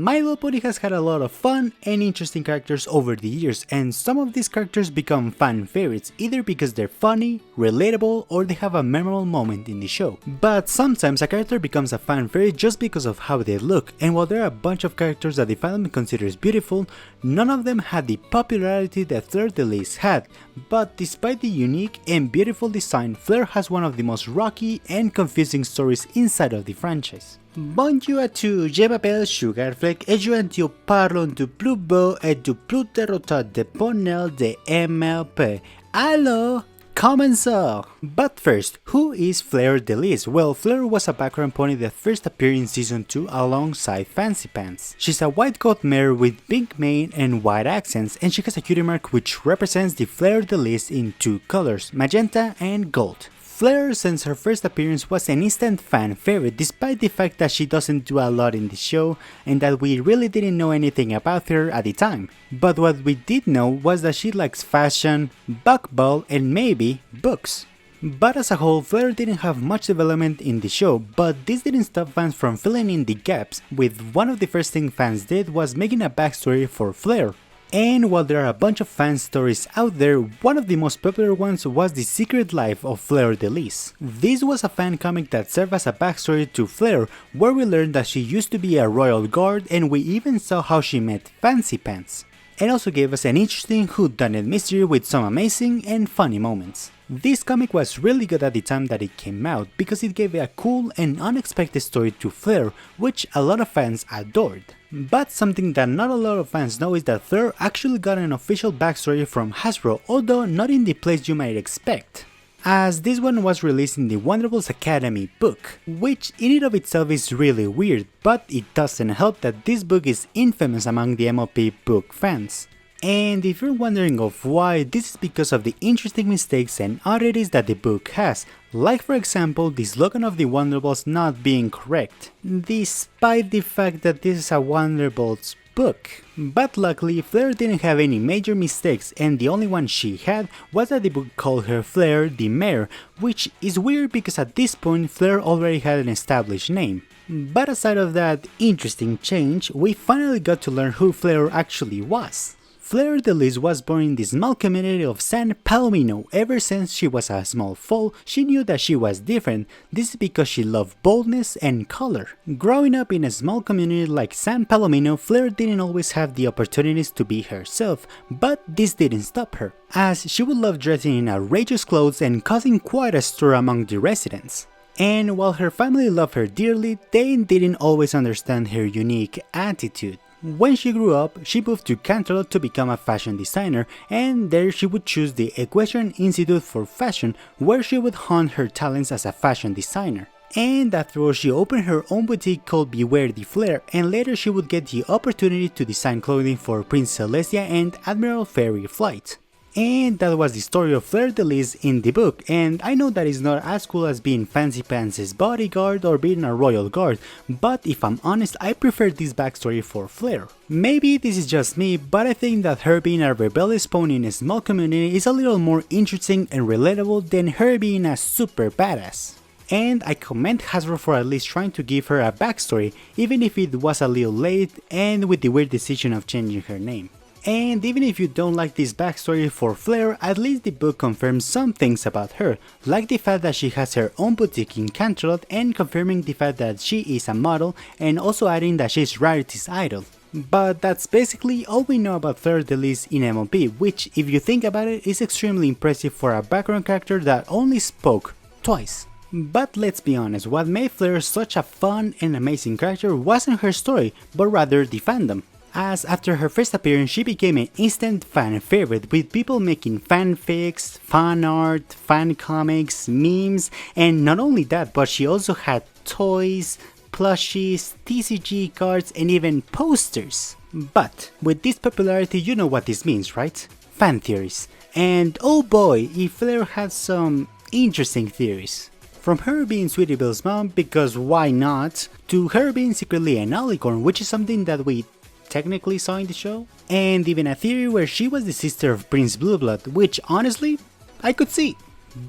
My Little Pony has had a lot of fun and interesting characters over the years, and some of these characters become fan favorites either because they're funny, relatable, or they have a memorable moment in the show. But sometimes a character becomes a fan favorite just because of how they look, and while there are a bunch of characters that the fandom considers beautiful, none of them had the popularity that Fleur de Lis had. But despite the unique and beautiful design, Fleur has one of the most rocky and confusing stories inside of the franchise. Bonjour à tous, je m'appelle Sugarflake et je viens parler du plus beau et du plus déroutant des bonnets de MLP. Alors, commençons! But first, who is Fleur de Lis? Well, Fleur was a background pony that first appeared in season 2 alongside Fancy Pants. She's a white coat mare with pink mane and white accents, and she has a cutie mark which represents the Fleur de Lis in two colors, magenta and gold. Fleur, since her first appearance, was an instant fan favorite despite the fact that she doesn't do a lot in the show and that we really didn't know anything about her at the time. But what we did know was that she likes fashion, buckball, and maybe books. But as a whole, Fleur didn't have much development in the show, but this didn't stop fans from filling in the gaps, with one of the first things fans did was making a backstory for Fleur. And while there are a bunch of fan stories out there, one of the most popular ones was The Secret Life of Fleur de Lis. This was a fan comic that served as a backstory to Fleur, where we learned that she used to be a royal guard, and we even saw how she met Fancy Pants. It also gave us an interesting whodunit mystery with some amazing and funny moments. This comic was really good at the time that it came out because it gave a cool and unexpected story to Fleur, which a lot of fans adored. But something that not a lot of fans know is that Fleur actually got an official backstory from Hasbro, although not in the place you might expect, as this one was released in the Wonderbolts Academy book, which in and of itself is really weird, but it doesn't help that this book is infamous among the MLP book fans. And if you're wondering of why, this is because of the interesting mistakes and oddities that the book has, like for example the slogan of the Wonderbolts not being correct, despite the fact that this is a Wonderbolts book. But luckily, Fleur didn't have any major mistakes, and the only one she had was that the book called her Fleur the Mare, which is weird because at this point Fleur already had an established name. But aside of that interesting change, we finally got to learn who Fleur actually was. Fleur de Lis was born in the small community of San Palomino. Ever since she was a small foal, she knew that she was different. This is because she loved boldness and color. Growing up in a small community like San Palomino, Fleur didn't always have the opportunities to be herself, but this didn't stop her, as she would love dressing in outrageous clothes and causing quite a stir among the residents. And while her family loved her dearly, they didn't always understand her unique attitude. When she grew up, she moved to Canterlot to become a fashion designer, and there she would choose the Equestrian Institute for Fashion, where she would hone her talents as a fashion designer. And after all, she opened her own boutique called Beware the Fleur, and later she would get the opportunity to design clothing for Prince Celestia and Admiral Fairy Flight. And that was the story of Fleur de Lis in the book, and I know that is not as cool as being Fancy Pants' bodyguard or being a royal guard, but if I'm honest, I prefer this backstory for Fleur. Maybe this is just me, but I think that her being a rebellious pony in a small community is a little more interesting and relatable than her being a super badass. And I commend Hasbro for at least trying to give her a backstory, even if it was a little late and with the weird decision of changing her name. And even if you don't like this backstory for Fleur, at least the book confirms some things about her, like the fact that she has her own boutique in Canterlot and confirming the fact that she is a model, and also adding that she's Rarity's idol. But that's basically all we know about Fleur de Lis in MLP, which if you think about it is extremely impressive for a background character that only spoke twice. But let's be honest, what made Fleur such a fun and amazing character wasn't her story, but rather the fandom. As after her first appearance, she became an instant fan favorite, with people making fanfics, fan art, fan comics, memes, and not only that, but she also had toys, plushies, TCG cards, and even posters. But with this popularity, you know what this means, right? Fan theories. And oh boy, if Fleur had some interesting theories. From her being Sweetie Belle's mom, because why not, to her being secretly an alicorn, which is something that we technically saw in the show, and even a theory where she was the sister of Prince Blueblood, which honestly, I could see.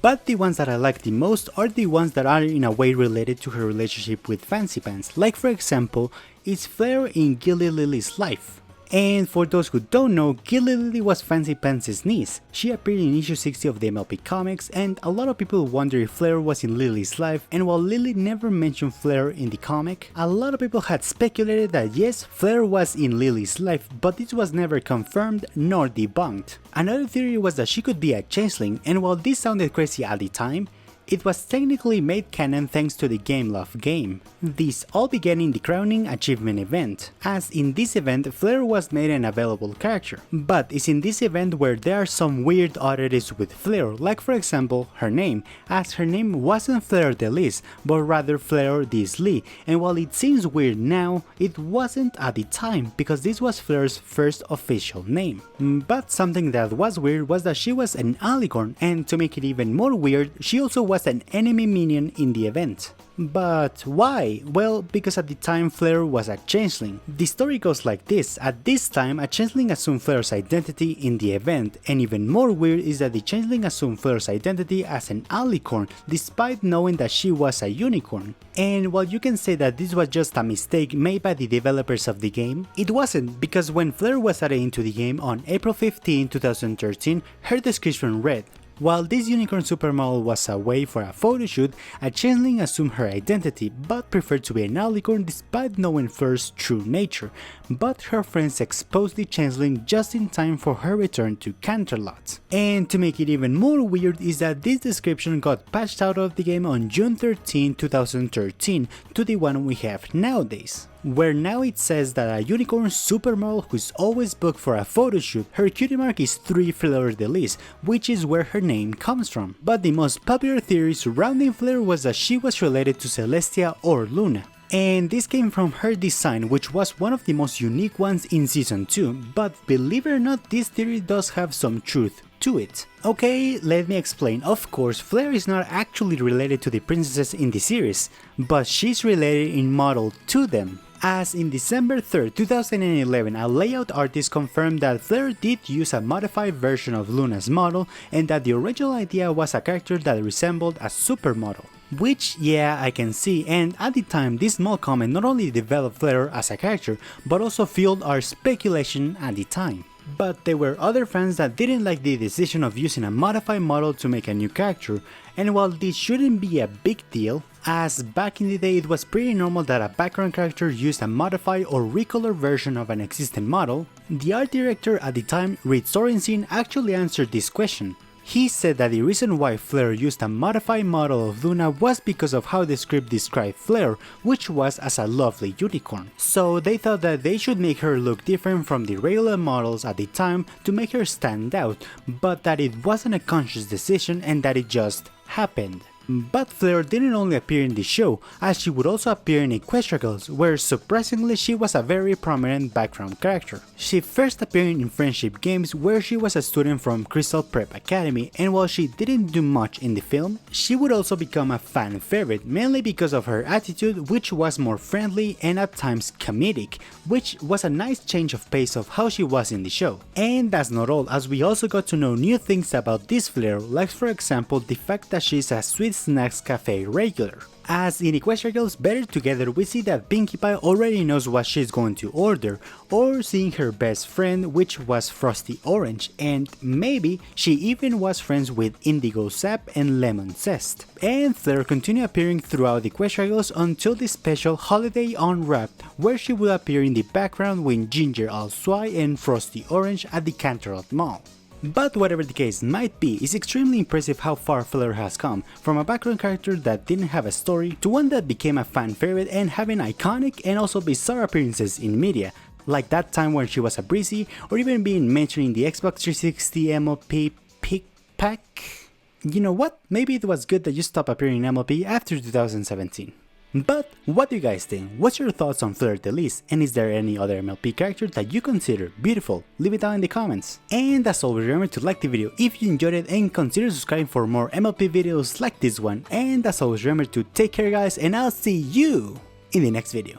But the ones that I like the most are the ones that are in a way related to her relationship with Fancy Pants, like for example, it's Fleur in Gilly Lily's life. And for those who don't know, Gilly Lily was Fancy Pants' niece. She appeared in issue 60 of the MLP comics, and a lot of people wonder if Fleur was in Lily's life, and while Lily never mentioned Fleur in the comic, a lot of people had speculated that yes, Fleur was in Lily's life, but this was never confirmed nor debunked. Another theory was that she could be a changeling, and while this sounded crazy at the time, it was technically made canon thanks to the Game Love game. This all began in the Crowning Achievement event, as in this event Fleur was made an available character, but it's in this event where there are some weird oddities with Fleur, like for example her name, as her name wasn't Fleur de Lis, but rather Fleur Dis Lee, and while it seems weird now, it wasn't at the time, because this was Fleur's first official name. But something that was weird was that she was an alicorn, and to make it even more weird, she also was an enemy minion in the event. But why? Well, because at the time Fleur was a changeling. The story goes like this: at this time a changeling assumed Fleur's identity in the event, and even more weird is that the changeling assumed Fleur's identity as an alicorn despite knowing that she was a unicorn. And while you can say that this was just a mistake made by the developers of the game, it wasn't, because when Fleur was added into the game on April 15, 2013, her description read: while this unicorn supermodel was away for a photoshoot, a changeling assumed her identity, but preferred to be an alicorn despite knowing Fleur's true nature, but her friends exposed the changeling just in time for her return to Canterlot. And to make it even more weird is that this description got patched out of the game on June 13, 2013 to the one we have nowadays, where now it says that a unicorn supermodel who's always booked for a photoshoot, her cutie mark is 3 Fleur de Lis, which is where her name comes from. But the most popular theory surrounding Fleur was that she was related to Celestia or Luna. And this came from her design, which was one of the most unique ones in Season 2, but believe it or not, this theory does have some truth to it. Okay, let me explain. Of course, Fleur is not actually related to the princesses in the series, but she's related in model to them. As in December 3rd, 2011, a layout artist confirmed that Fleur did use a modified version of Luna's model, and that the original idea was a character that resembled a supermodel. Which, yeah, I can see, and at the time this small comment not only developed Fleur as a character, but also fueled our speculation at the time. But there were other fans that didn't like the decision of using a modified model to make a new character, and while this shouldn't be a big deal, as back in the day it was pretty normal that a background character used a modified or recolored version of an existing model, the art director at the time, Reed Sorensen, actually answered this question. He said that the reason why Fleur used a modified model of Luna was because of how the script described Fleur, which was as a lovely unicorn. So they thought that they should make her look different from the regular models at the time to make her stand out, but that it wasn't a conscious decision and that it just happened. But Fleur didn't only appear in the show, as she would also appear in Equestria, where surprisingly she was a very prominent background character. She first appeared in Friendship Games, where she was a student from Crystal Prep Academy, and while she didn't do much in the film, she would also become a fan favorite, mainly because of her attitude, which was more friendly and at times comedic, which was a nice change of pace of how she was in the show. And that's not all, as we also got to know new things about this Fleur, like for example the fact that she's a sweet snacks cafe regular. As in Equestria Better Together, we see that Pinkie Pie already knows what she's going to order, or seeing her best friend, which was Frosty Orange, and maybe she even was friends with Indigo Sap and Lemon Zest. And Fleur continued appearing throughout Equestria until the special Holiday Unwrapped, where she would appear in the background with Ginger Alswai and Frosty Orange at the Canterlot Mall. But whatever the case might be, it's extremely impressive how far Fleur has come, from a background character that didn't have a story to one that became a fan favorite and having iconic and also bizarre appearances in media, like that time when she was a breezy, or even being mentioned in the Xbox 360 MLP Pick Pack. You know what, maybe it was good that you stopped appearing in MLP after 2017. But what do you guys think? What's your thoughts on Fleur de Lis, and is there any other MLP character that you consider beautiful? Leave it down in the comments. And as always, remember to like the video if you enjoyed it and consider subscribing for more MLP videos like this one. And as always, remember to take care guys, and I'll see you in the next video.